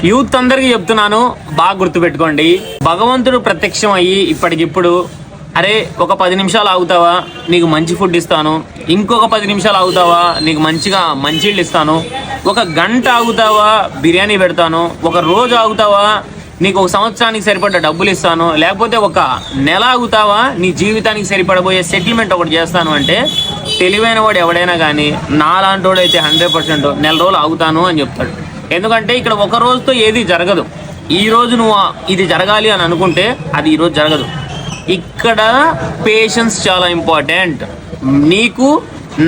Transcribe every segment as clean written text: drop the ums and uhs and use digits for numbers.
Youth అందరికీ చెప్తున్నాను, బాగా గుర్తుపెట్టుకోండి. భగవంతుడు ప్రత్యక్షం అయ్యి ఇప్పటికిప్పుడు అరే ఒక 10 నిమిషాలు ఆగుతావా, నీకు మంచి ఫుడ్ ఇస్తాను. ఇంకొక 10 నిమిషాలు ఆగుతావా, నీకు మంచిగా మంచిళ్ళు ఇస్తాను. ఒక గంట ఆగుతావా, బిర్యానీ పెడతాను. ఒక రోజు ఆగుతావా, నీకు ఒక సంవత్సరానికి సరిపడ్డ డబ్బులు ఇస్తాను. లేకపోతే ఒక నెల ఆగుతావా, నీ జీవితానికి సరిపడబోయే సెటిల్మెంట్ ఒకటి చేస్తాను అంటే తెలివైన వాడు ఎవడైనా కానీ నాలాంటి వాడు అయితే 100% నెల రోజులు ఆగుతాను అని చెప్తాడు. ఎందుకంటే ఇక్కడ ఒక రోజుతో ఏది జరగదు. ఈ రోజు నువ్వు ఇది జరగాలి అని అనుకుంటే అది ఈరోజు జరగదు. ఇక్కడ పేషెన్స్ చాలా ఇంపార్టెంట్. నీకు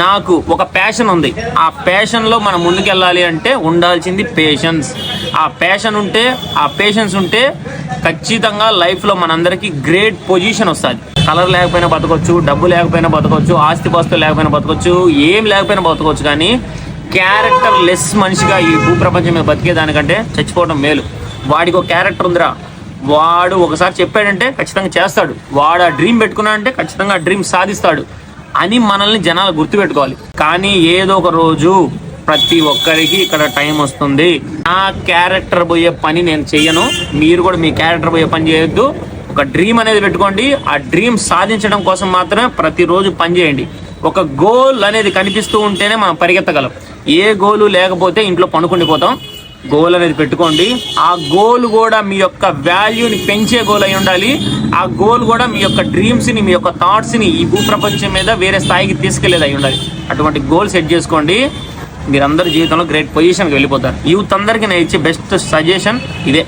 నాకు ఒక ప్యాషన్ ఉంది, ఆ ప్యాషన్లో మనం ముందుకెళ్ళాలి అంటే ఉండాల్సింది పేషెన్స్. ఆ ప్యాషన్ ఉంటే, ఆ పేషెన్స్ ఉంటే ఖచ్చితంగా లైఫ్లో మనందరికీ గ్రేట్ పొజిషన్ వస్తుంది. కలర్ లేకపోయినా బతకొచ్చు, డబ్బు లేకపోయినా బతకొచ్చు, ఆస్తిపాస్తులు లేకపోయినా బతకొచ్చు, ఏం లేకపోయినా బతకొచ్చు. కానీ క్యారెక్టర్ లెస్ మనిషిగా ఈ భూప్రపంచం మీద బతికేదానికంటే చచ్చిపోవడం మేలు. వాడికి ఒక క్యారెక్టర్ ఉందిరా, వాడు ఒకసారి చెప్పాడంటే ఖచ్చితంగా చేస్తాడు. వాడు ఆ డ్రీమ్ పెట్టుకున్నాడంటే ఖచ్చితంగా ఆ డ్రీమ్ సాధిస్తాడు అని మనల్ని జనాలు గుర్తుపెట్టుకోవాలి. కానీ ఏదో ఒక రోజు ప్రతి ఒక్కరికి ఇక్కడ టైం వస్తుంది. నా క్యారెక్టర్ పోయే పని నేను చెయ్యను, మీరు కూడా మీ క్యారెక్టర్ పోయే పని చేయొద్దు. ఒక డ్రీమ్ అనేది పెట్టుకోండి. ఆ డ్రీమ్ సాధించడం కోసం మాత్రమే ప్రతిరోజు పని చేయండి. ఒక గోల్ అనేది కనిపిస్తూ ఉంటేనే మనం పరిగెత్తగలం. ఏ గోలు లేకపోతే ఇంట్లో పనుకుండిపోతాం. గోల్ అనేది పెట్టుకోండి. ఆ గోల్ కూడా మీ యొక్క వాల్యూని పెంచే గోల్ అయి ఉండాలి. ఆ గోల్ కూడా మీ యొక్క డ్రీమ్స్ని, మీ యొక్క థాట్స్ని ఈ భూప్రపంచం మీద వేరే స్థాయికి తీసుకెళ్లేది అయి ఉండాలి. అటువంటి గోల్ సెట్ చేసుకోండి. మీరందరూ జీవితంలో గ్రేట్ పొజిషన్కి వెళ్ళిపోతారు. యూత్ అందరికీ నేను ఇచ్చే బెస్ట్ సజెషన్ ఇదే.